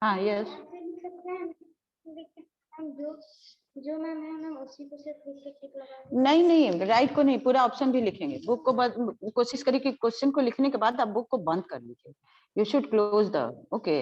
हाँ यस, जो मैम है ना उसी को सिर्फ टिक लगा। नहीं राइट को नहीं, पूरा ऑप्शन भी लिखेंगे। बुक को कोशिश करिए कि क्वेश्चन को लिखने के बाद आप बुक को बंद कर लीजिए। You should close the, okay.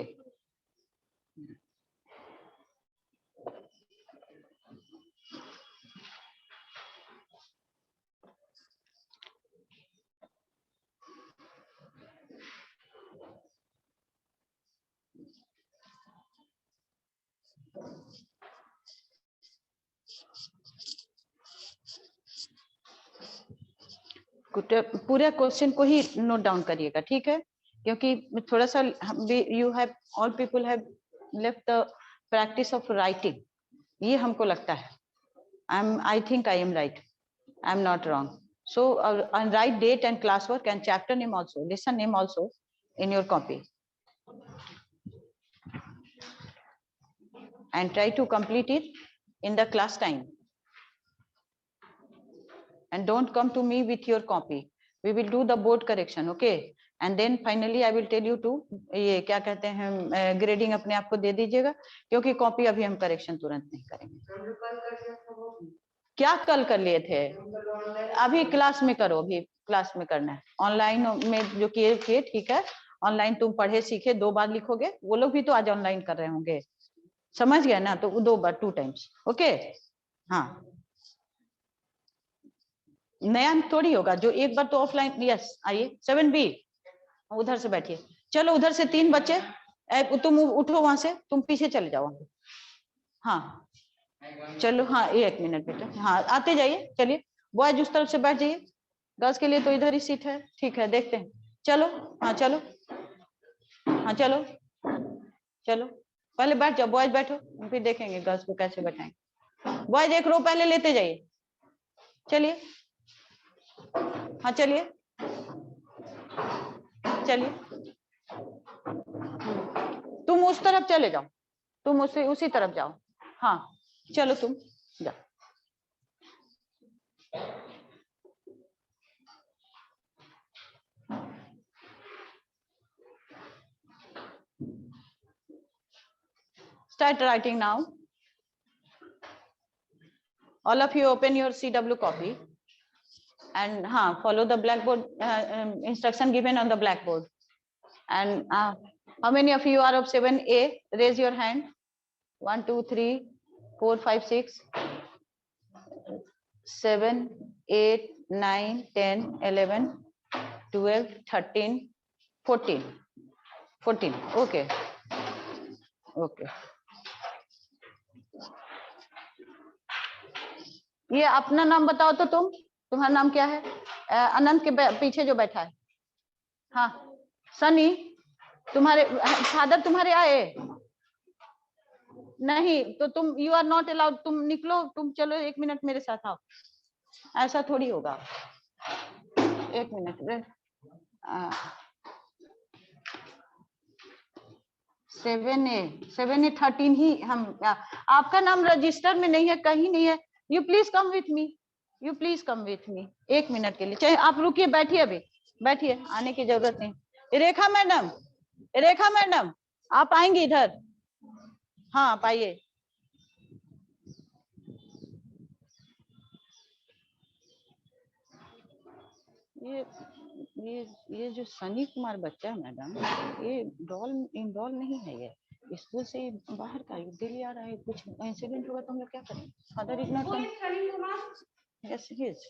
पूरे क्वेश्चन को ही नोट डाउन करिएगा, ठीक है? क्योंकि थोड़ा सा you have, all people have left the practice of writing, ये हमको लगता है। I think I am right, I am not wrong. So write date and class work and chapter name also, lesson name also in your copy, and try to complete it in the class time, and don't come to me with your copy. We will do the board correction, okay? And then finally I will tell you to ये क्या कहते हैं, grading अपने आप को दे दीजिएगा, क्योंकि copy अभी हम करेक्शन तुरंत नहीं करेंगे। क्या कल कर लिए थे? अभी क्लास में करो, अभी क्लास में करना है। ऑनलाइन में जो किए थे ठीक है, ऑनलाइन तुम पढ़े सीखे 2 बार लिखोगे, वो लोग भी तो आज ऑनलाइन कर रहे होंगे, समझ गया ना? तो 2 बार, 2 टाइम्स, ओके? हाँ, नया थोड़ी होगा, जो एक बार तो ऑफलाइन। यस, आइए 7B, उधर से बैठिए। चलो उधर से 3 बच्चे, तुम उठो वहां से, तुम पीछे चले जाओ। हाँ चलो, हाँ 1 मिनट बेटा, हाँ आते जाइए। चलिए बॉयज उस तरफ से बैठ जाइए, गर्ल्स के लिए तो इधर ही सीट है, ठीक है? देखते हैं, चलो। हाँ चलो, हाँ चलो चलो, पहले बैठ जाओ, बॉयज बैठो, फिर देखेंगे गर्ल्स को कैसे बैठाएंगे। बॉयज 1 रो पहले लेते जाइए, चलिए। हाँ चलिए चलिए, तुम उस तरफ चले जाओ, तुम उसी तरफ जाओ। हाँ चलो तुम जाओ। Start writing now. All of you open your CW copy and follow the blackboard instruction given on the blackboard. And how many of you are of 7A? Raise your hand. 1 2 3 4 5 6 7 8 9 10 11 12 13 14 14, okay, okay. ये अपना नाम बताओ तो, तुम्हारा नाम क्या है? अनंत के पीछे जो बैठा है, हाँ सनी। तुम्हारे फादर तुम्हारे आए नहीं तो तुम, यू आर नॉट अलाउड, तुम निकलो, तुम चलो 1 मिनट मेरे साथ आओ। ऐसा थोड़ी होगा, 1 मिनट। 7A 13 ही हम, आपका नाम रजिस्टर में नहीं है, कहीं नहीं है। You please come with me, you please come with me 1 minute के लिए। चाहे आप रुकिए, बैठिए, अभी बैठिए, आने की जरूरत नहीं। रेखा मैडम, रेखा मैडम आप आएंगे इधर? हाँ आप आइए। ये जो सनी कुमार बच्चा है मैडम, ये इनरोल नहीं है, ये स्कूल से बाहर का दिल्ली आ रहा है। कुछ इंसिडेंट होगा तो हम लोग क्या करें? Father is not, yes he is,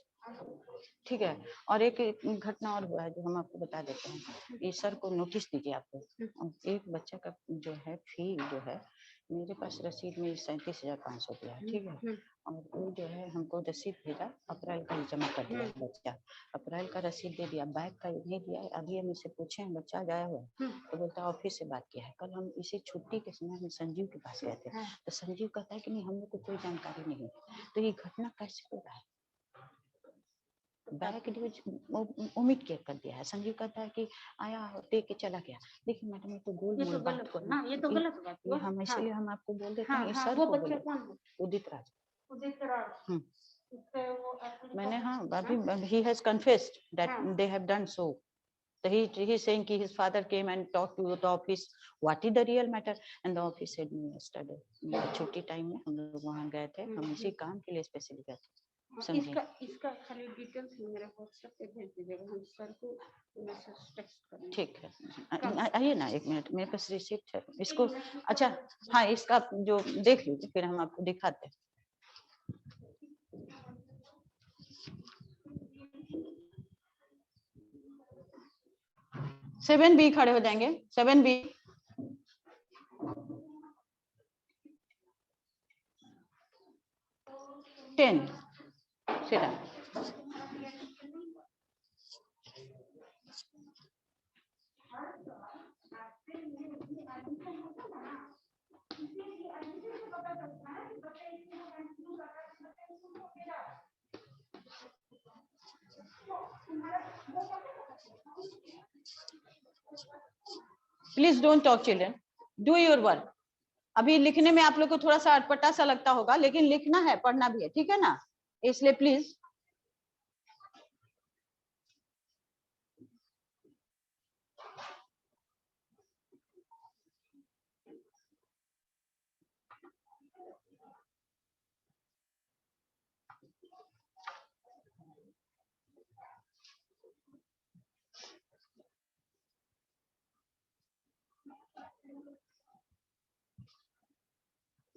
ठीक है। और एक घटना और हुआ है जो हम आपको बता देते हैं। ये सर को नोटिस दीजिए आपको। एक बच्चा का जो है फी जो है, मेरे पास रसीद में 37,500 दिया है, ठीक है? और वो जो है हमको रसीद भेजा, अप्रैल का ही जमा कर दिया बच्चा, अप्रैल का रसीद दे दिया, बैग का नहीं दिया। अभी हम इससे पूछे हैं बच्चा गया हुआ तो बोलता है ऑफिस से बात किया है। कल हम इसी छुट्टी के समय हम संजीव के पास गए थे, तो संजीव कहता है कि नहीं हम लोग को कोई जानकारी नहीं। तो ये घटना कैसे हो रहा है? बैग ड्यूज ओमिट कर दिया है। संजीव कहता है कि आया दे के चला गया। देखिए मैडम ये तो गोल मोल बात हो ना, ये तो गलत बात है। हम इसलिए हम आपको बोल देते हैं। सर वो बच्चा कौन है? उदित राज। मैंने अभी he has confessed that they have done so, So he saying कि his father came and talked to the office. What is the real matter? And the office said me yesterday. छुट्टी time में हम लोग वहाँ गए थे, हम इसी काम के लिए स्पेशली गए थे। इसका खाली डिटेल्स मेरे व्हाट्सएप पे भेज दीजिएगा, हम सर को मैसेज टेक्स्ट करेंगे। ठीक है, आइए ना 1 मिनट, मेरे पास रिसिप्ट है इसको। अच्छा हाँ, इसका जो देख लीजिए, फिर हम आपको दिखाते हैं। 7B खड़े हो जाएंगे, 7B। Ten sit down. Please don't talk children, do your work. अभी लिखने में आप लोग को थोड़ा सा अटपटा सा लगता होगा, लेकिन लिखना है, पढ़ना भी है, ठीक है ना? इसलिए please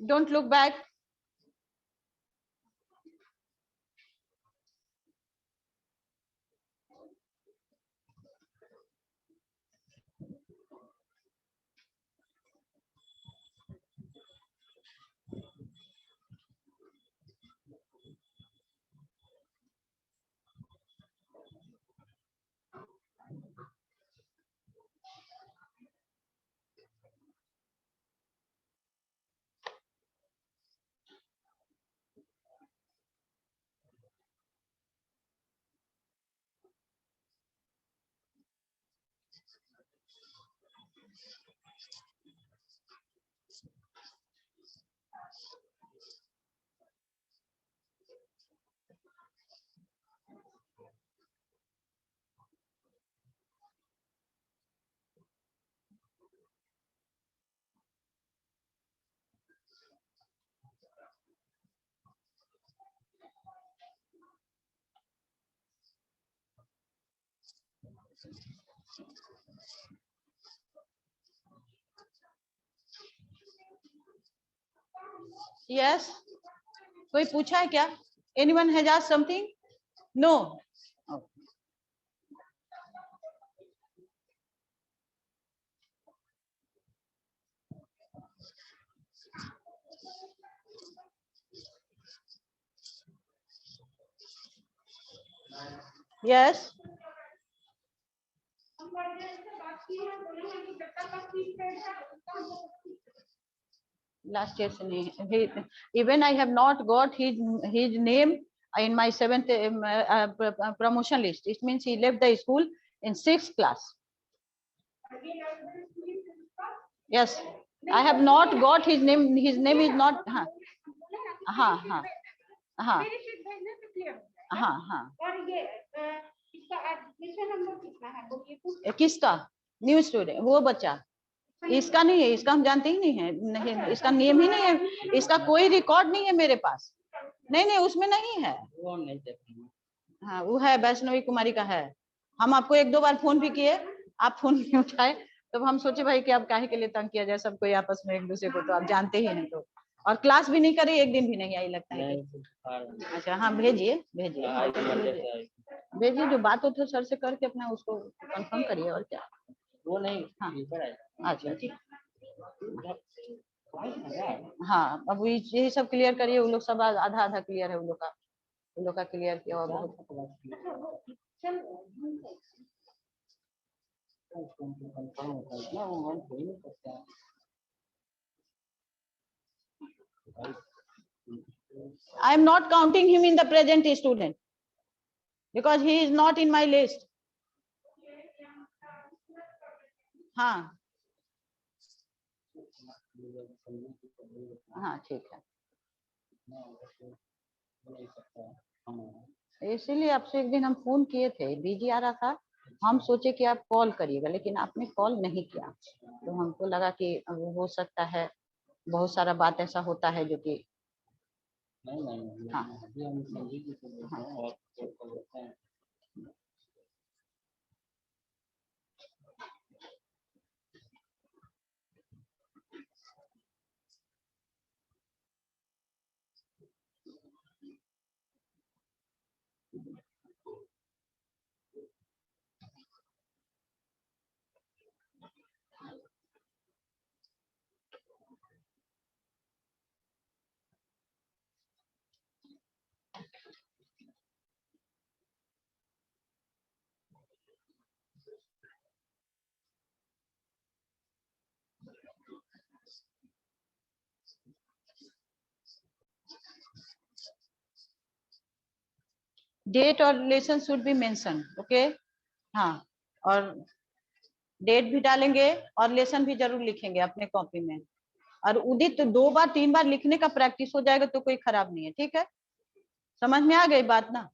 don't look back. Yes, कोई पूछा है क्या? Anyone has asked something? No. Oh. Yes. Last year even I have not got his name in my 7th promotion list. It means he left the school in 6th class. Yes, I have not got his name. His name is not. हाँ हाँ हाँ हाँ हाँ। और ये इसका admission number कितना है बोलिए? किसका? न्यू स्टूडेंट, वो बच्चा। इसका नहीं है, इसका हम जानते ही नहीं है, नहीं इसका नियम ही नहीं है, इसका कोई रिकॉर्ड नहीं है मेरे पास। नहीं नहीं, उसमें नहीं है। हाँ वो है, वैष्णवी कुमारी का है। हम आपको 1-2 बार फोन भी किए, आप फोन नहीं उठाए, तब हम सोचे भाई कि आप काहे के लिए तंग किया जाए सब कोई आपस में एक दूसरे को, तो आप जानते ही हैं तो। और क्लास भी नहीं करी, एक दिन भी नहीं आई लगता है। अच्छा हाँ, भेजिए भेजिए भेजिए, जो बात हो तो सर से करके अपना उसको कंफर्म करिए, और क्या। वो नहीं, हाँ अच्छा ठीक। हाँ अब यही सब क्लियर करिए, वो लोग सब आधा आधा क्लियर है, उन लोग का क्लियर किया हुआ बहुत। I am not counting him in the present student because he is not in my list. हाँ हाँ ठीक है, इसीलिए आपसे एक दिन हम फोन किए थे, बिजी आ रहा था, हम सोचे कि आप कॉल करिएगा, लेकिन आपने कॉल नहीं किया, तो हमको लगा कि हो सकता है बहुत सारा बात ऐसा होता है जो कि हाँ हाँ डेट और relation should be mention, okay. हाँ, और डेट भी डालेंगे और रिलेशन भी जरूर लिखेंगे अपने कॉपी में। और उदित तो 2 बार 3 बार लिखने का प्रैक्टिस हो जाएगा तो कोई खराब नहीं है, ठीक है। समझ में आ गई बात ना।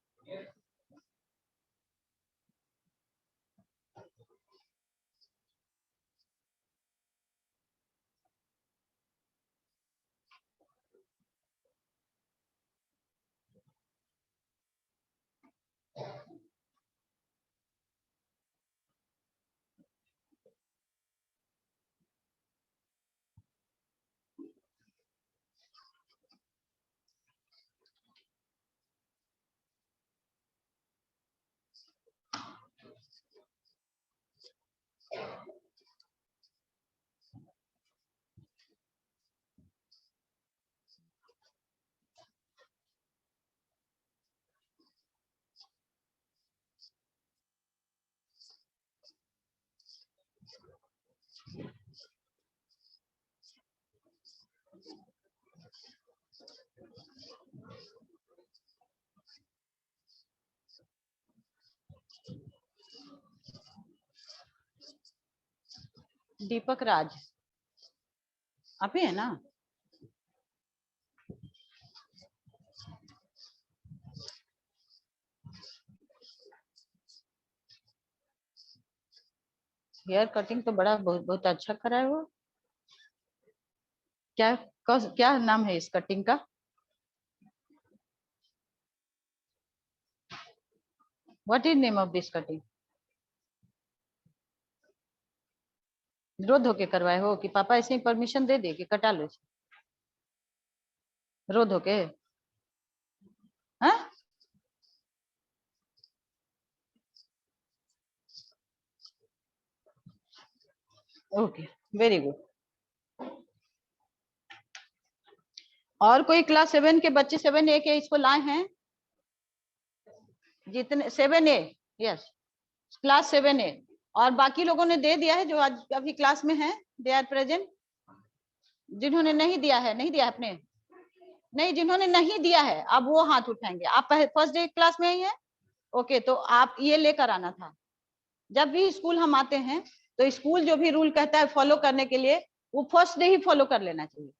दीपक राज, आप ही है ना। हेयर कटिंग तो बड़ा बहुत बहुत अच्छा करा है वो। क्या क्या नाम है इस कटिंग का? What is name of this cutting? रो धो के करवाए हो कि पापा ऐसे ही परमिशन दे दे कि कटा लो? रो धो के? हाँ, ओके, वेरी गुड। और कोई क्लास 7 के बच्चे 7A के इसको लाए हैं? जितने 7A, यस, क्लास 7A। और बाकी लोगों ने दे दिया है जो आज अभी क्लास में है, दे आर प्रेजेंट। जिन्होंने नहीं दिया है, नहीं दिया आपने? नहीं, जिन्होंने नहीं दिया है अब वो हाथ उठाएंगे। आप फर्स्ट डे क्लास में ही है, ओके, तो आप ये लेकर आना था। जब भी स्कूल हम आते हैं तो स्कूल जो भी रूल कहता है फॉलो करने के लिए, वो फर्स्ट डे ही फॉलो कर लेना चाहिए।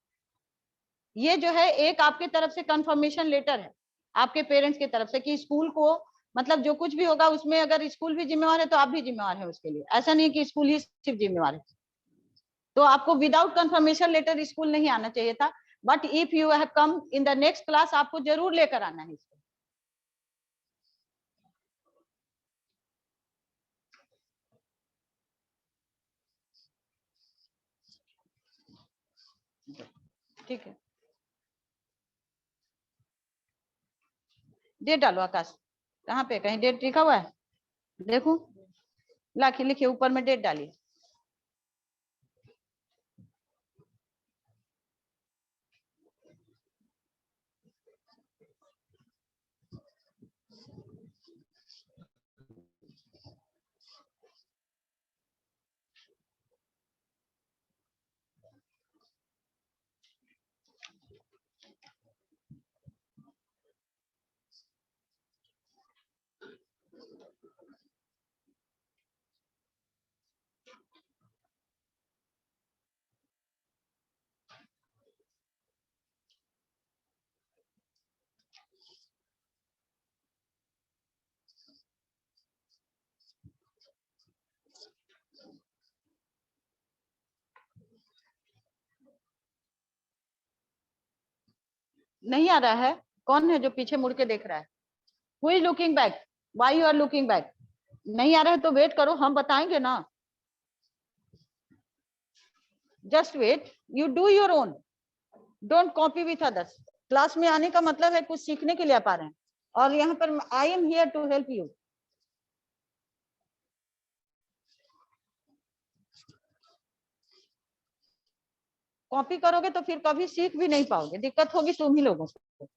ये जो है एक आपके तरफ से कंफर्मेशन लेटर है आपके पेरेंट्स की तरफ से कि स्कूल को, मतलब जो कुछ भी होगा उसमें अगर स्कूल भी जिम्मेवार है तो आप भी जिम्मेवार है उसके लिए। ऐसा नहीं कि स्कूल ही सिर्फ जिम्मेवार है। तो आपको विदाउट कंफर्मेशन लेटर स्कूल नहीं आना चाहिए था, but if you have come in the next class आपको जरूर लेकर आना है इसको। ठीक है, डेट डालो आकाश। कहाँ पे कहीं डेट लिखा हुआ है? देखो, लाखी लिखिए, ऊपर में डेट डालिए। नहीं आ रहा है? कौन है जो पीछे मुड़ के देख रहा है? Who is looking back? Why you are looking back? नहीं आ रहा है तो वेट करो, हम बताएंगे ना। Just wait, you do your own, don't copy with others. Class में आने का मतलब है कुछ सीखने के लिए आप आ रहे हैं, और यहाँ पर I am here to help you. Copy करोगे तो फिर कभी सीख भी नहीं पाओगे, दिक्कत होगी तुम ही लोगों को।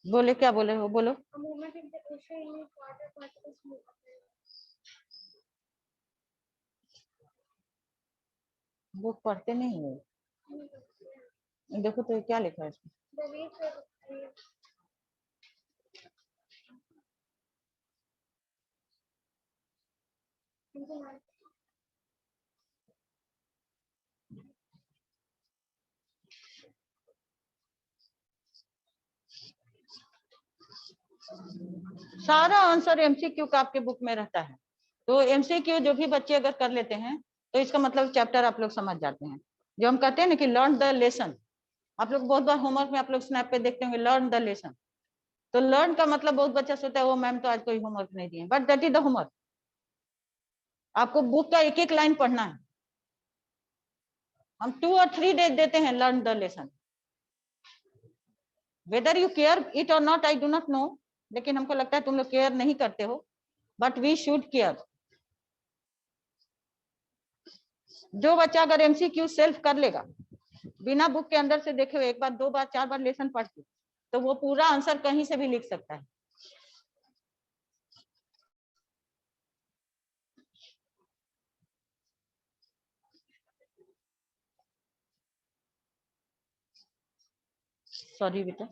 बोले, क्या बोले हो? बोलो। बुक पढ़ते नहीं हो? देखो तो क्या लिखा है इसमें। सारा आंसर एमसीक्यू का आपके बुक में रहता है। तो एमसीक्यू जो भी बच्चे अगर कर लेते हैं तो इसका मतलब चैप्टर आप लोग समझ जाते हैं। जो हम कहते हैं ना कि लर्न द लेसन, आप लोग बहुत बार होमवर्क में आप लोग स्नैप पे देखते होंगे लर्न द लेसन। तो लर्न का मतलब बहुत बच्चा सोचता है वो मैम तो आज कोई होमवर्क नहीं दिए, but that is the homework. आपको बुक का एक एक लाइन पढ़ना है। हम 2 और 3 डेज देते हैं learn the lesson. Whether you care it or not I do not know, लेकिन हमको लगता है तुम लोग केयर नहीं करते हो, बट वी शुड केयर। जो बच्चा अगर एमसीक्यू सेल्फ कर लेगा बिना बुक के अंदर से देखे हुए, एक बार 2 बार 4 बार लेसन पढ़ के, तो वो पूरा आंसर कहीं से भी लिख सकता है। सॉरी बेटा।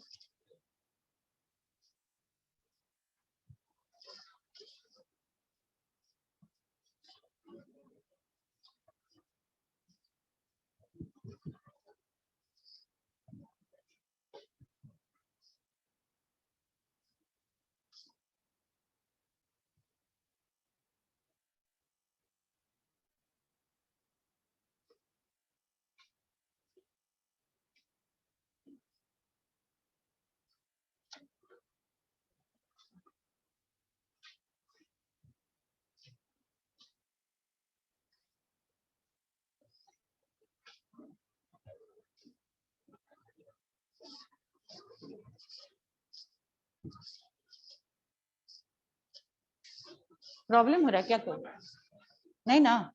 प्रॉब्लम हो रहा है क्या कोई? नहीं ना?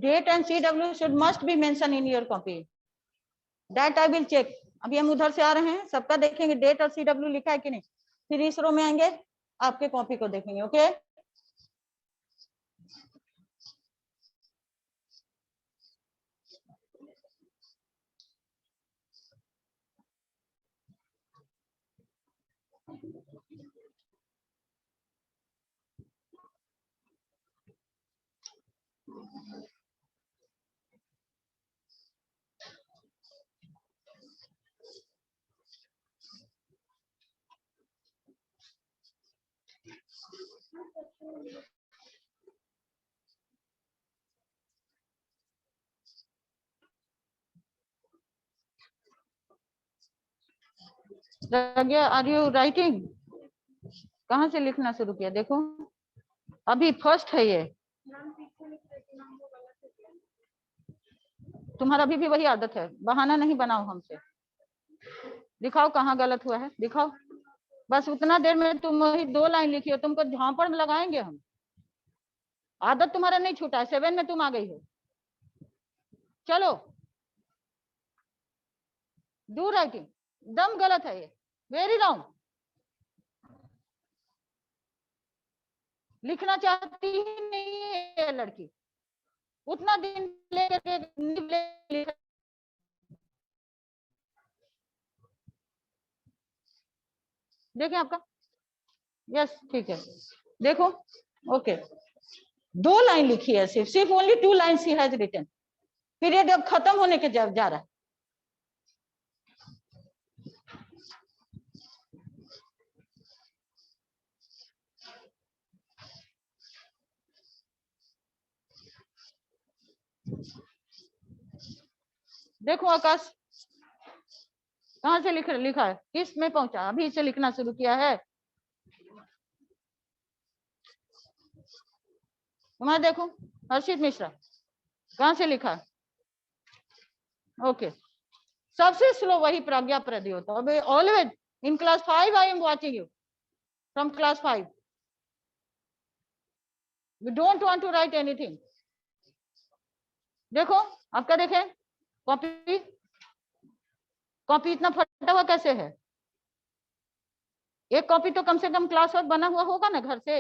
Date and CW should must be mentioned in your copy. That I will check. अभी हम उधर से आ रहे हैं, सबका देखेंगे डेट और CW लिखा है कि नहीं, फिर इस रो में आएंगे, आपके कॉपी को देखेंगे. Okay are you writing? कहाँ से लिखना शुरू किया? देखो अभी फर्स्ट है ये. तुम्हारा अभी भी वही आदत है, बहाना नहीं बनाओ हमसे. दिखाओ कहाँ गलत हुआ है, दिखाओ. बस उतना देर में तुम वही 2 लाइन लिखी हो, तुमको झांपड़ में लगाएंगे हम. आदत तुम्हारा नहीं छूटा है, 7 में तुम आ गई हो. चलो डू राइटिंग. दम गलत है ये, वेरी रॉन्ग. लिखना चाहती ही नहीं है लड़की, उतना दिन लेकर देखें आपका. यस ठीक है, देखो. ओके 2 लाइन लिखी है, सिर्फ only 2 line she has written. Period अब खत्म होने के जा रहा है. देखो आकाश कहाँ से लिखा है, किस में पहुंचा, अभी से लिखना शुरू किया है. तुम्हारा देखो हर्षित मिश्रा कहाँ से लिखा है. ओके सबसे स्लो वही प्रज्ञा प्रद्योत. अबे always in class 5 I am watching you from class 5. We don't want to write anything. देखो आपका देखें कॉपी, कॉपी इतना फटा हुआ कैसे है? एक कॉपी तो कम से कम क्लास वर्क बना हुआ होगा ना घर से.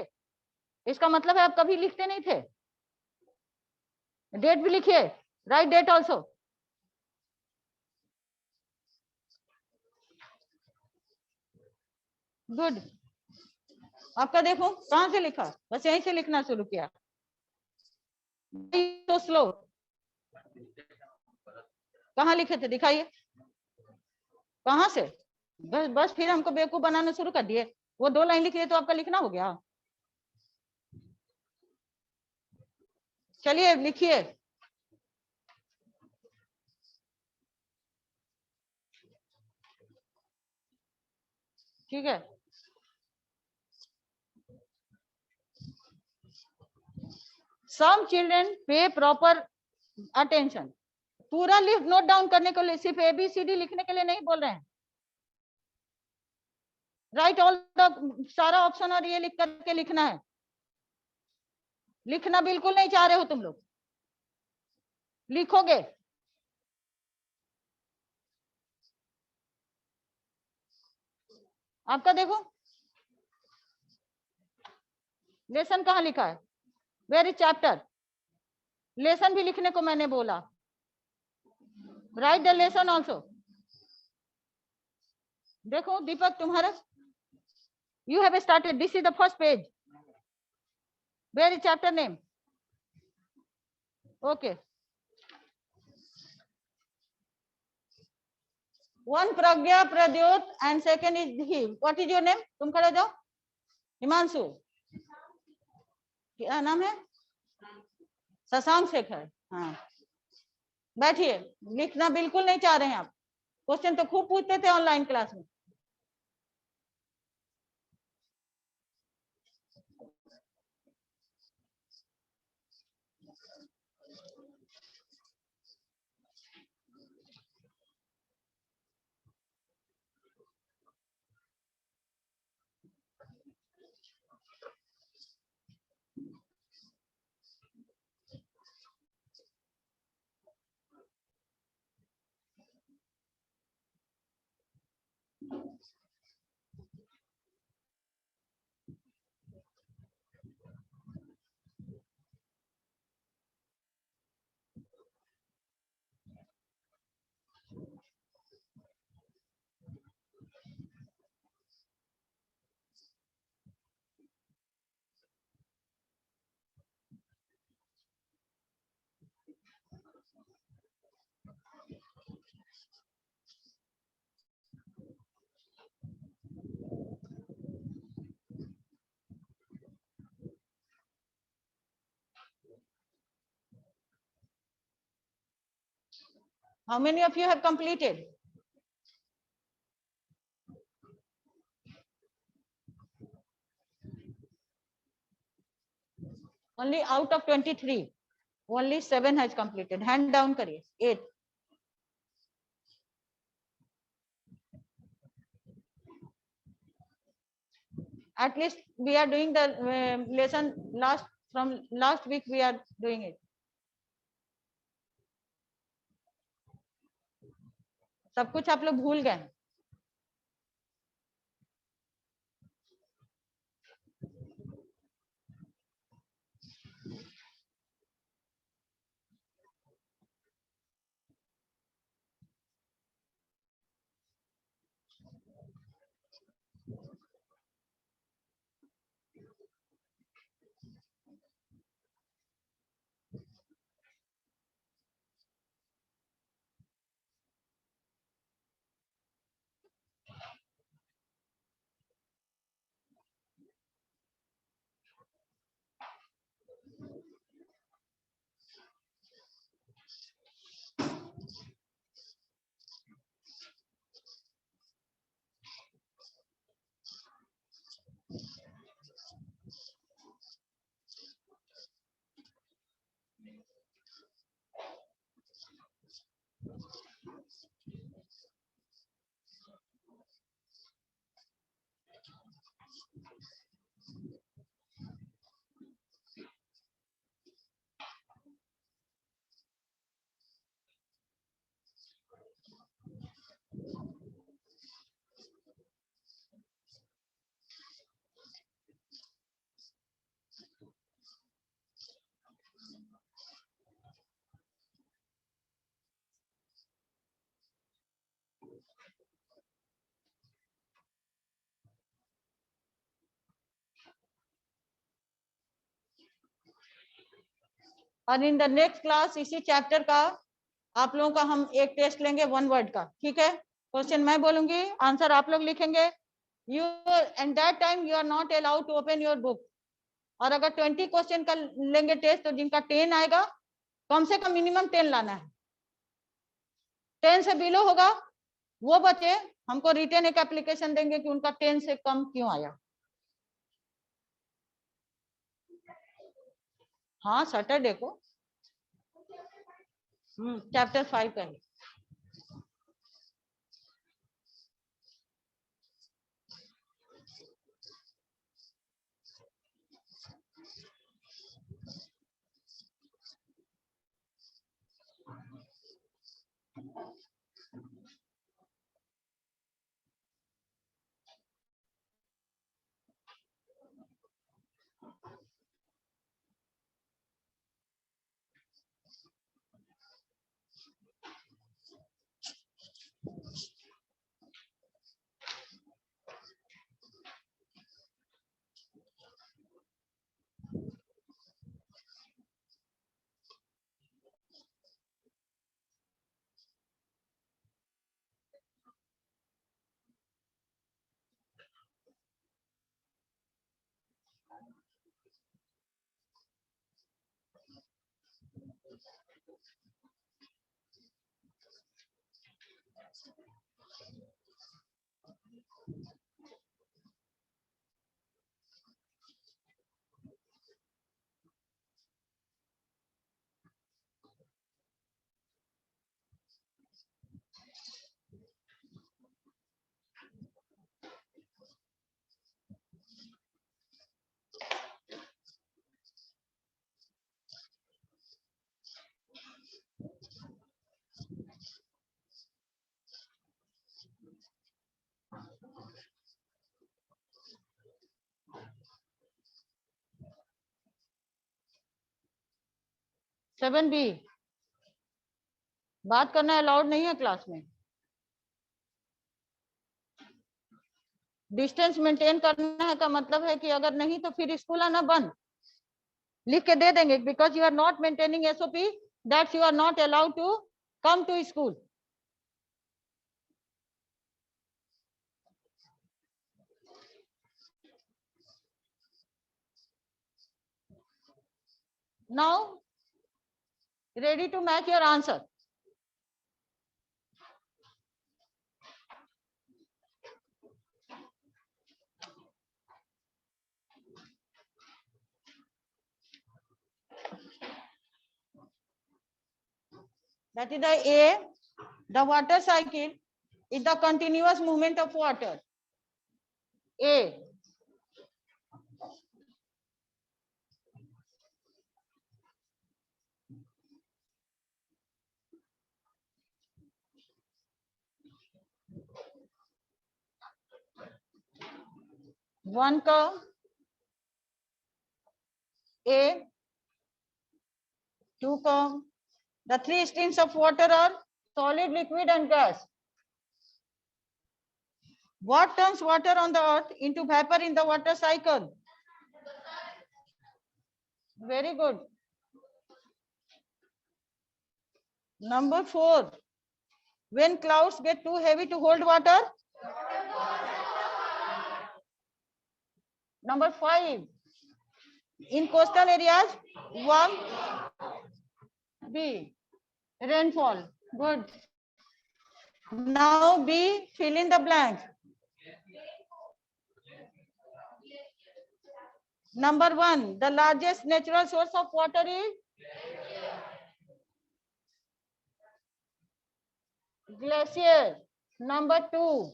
इसका मतलब है आप कभी लिखते नहीं थे. डेट भी लिखिए, राइट डेट ऑल्सो. गुड. आपका देखो कहाँ से लिखा, बस यहीं से लिखना शुरू किया. तो स्लो कहाँ लिखे थे, दिखाइए कहाँ से. बस फिर हमको बेवकूफ बनाना शुरू कर दिए. वो 2 लाइन लिख लिए तो आपका लिखना हो गया. चलिए लिखिए. ठीक है some children pay proper attention. पूरा लिस्ट नोट डाउन करने के लिए, सिर्फ ABCD लिखने के लिए नहीं बोल रहे हैं. राइट ऑल द सारा ऑप्शन और ये लिख करके लिखना है. लिखना बिल्कुल नहीं चाह रहे हो तुम लोग, लिखोगे. आपका देखो लेसन कहाँ लिखा है, वेर इज चैप्टर. लेसन भी लिखने को मैंने बोला. Right the lesson also. देखो दीपक तुम्हारा, you have started, this is the first page. Where is chapter name? Okay. One Pragya Pradyot and second is he. What is your name? तुम खड़े जाओ. हिमांशु. क्या नाम है? शशांक शेखर। हाँ बैठिए, लिखना बिल्कुल नहीं चाह रहे हैं आप? क्वेश्चन तो खूब पूछते थे ऑनलाइन क्लास में। How many of you have completed? Only out of 23, only 7 has completed. Hand down करिए, 8. At least we are doing the lesson from last week. We are doing it. सब कुछ आप लोग भूल गए। और इन द नेक्स्ट क्लास इसी chapter का आप लोगों का हम एक टेस्ट लेंगे 1 वर्ड का, ठीक है? क्वेश्चन मैं बोलूंगी, आंसर आप लोग लिखेंगे। You and that time you are not allowed to open your book. और अगर 20 क्वेश्चन का लेंगे टेस्ट, तो जिनका 10 आएगा, कम से कम मिनिमम 10 लाना है। 10 से बिलो होगा वो बच्चे हमको रिटर्न एक एप्लीकेशन देंगे कि उनका 10 से कम क्यों आया। हाँ सैटरडे को चैप्टर 5 का है। 7B, बात करना अलाउड नहीं है क्लास में। डिस्टेंस मेंटेन करना है का मतलब है कि अगर नहीं तो फिर स्कूल आना बंद, लिख के दे देंगे, because you are not maintaining SOP, that's you are not allowed to come to school. Now, ready to match your answer. That is the A. The water cycle is the continuous movement of water. A. One curve. A. Two curve. The three streams of water are solid, liquid, and gas. What turns water on the earth into vapor in the water cycle? Very good. Number 4. When clouds get too heavy to hold water? Number 5. In coastal areas, 1B. Rainfall. Good. Now B, fill in the blank. Number 1, the largest natural source of water is? Glacier. Number 2,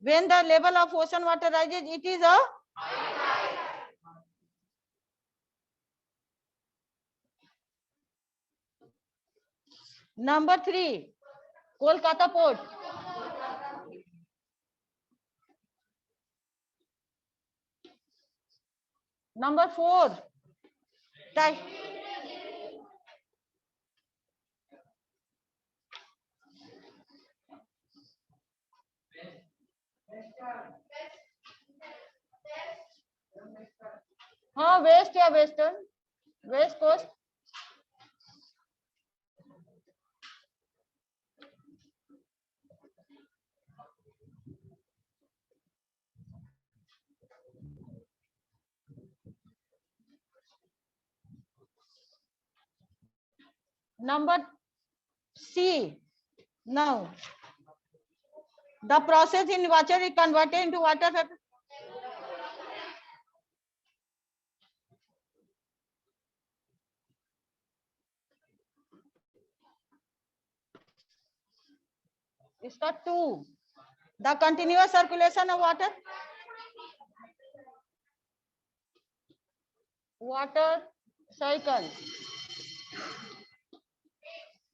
when the level of ocean water rises, it is a? Number 3, Kolkata Port. Number 4, हाँ west या western, west coast. Number C. Now, the process in water is converted into water vapor. इसका 2. The continuous circulation of water. Water cycle.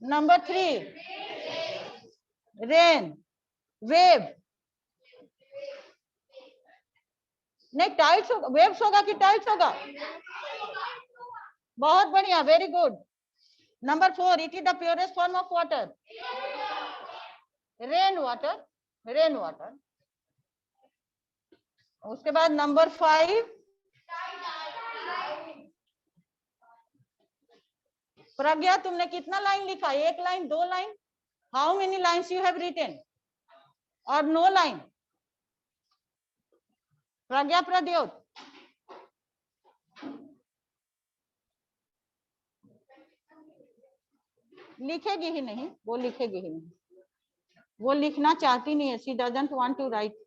Number 3. Rain. Wave. नहीं tights होगा, waves होगा कि tights होगा? बहुत बढ़िया, very good. Number 4, it is the purest form of water. Rain water. Rain water. उसके बाद नंबर 5, प्रज्ञा तुमने कितना लाइन लिखा? 1 line, 2 line? How many lines you have written? और नो लाइन? प्रज्ञा प्रद्योत लिखेगी ही नहीं, वो लिखेगी ही नहीं. वो लिखना चाहती नहीं है, she doesn't want to right.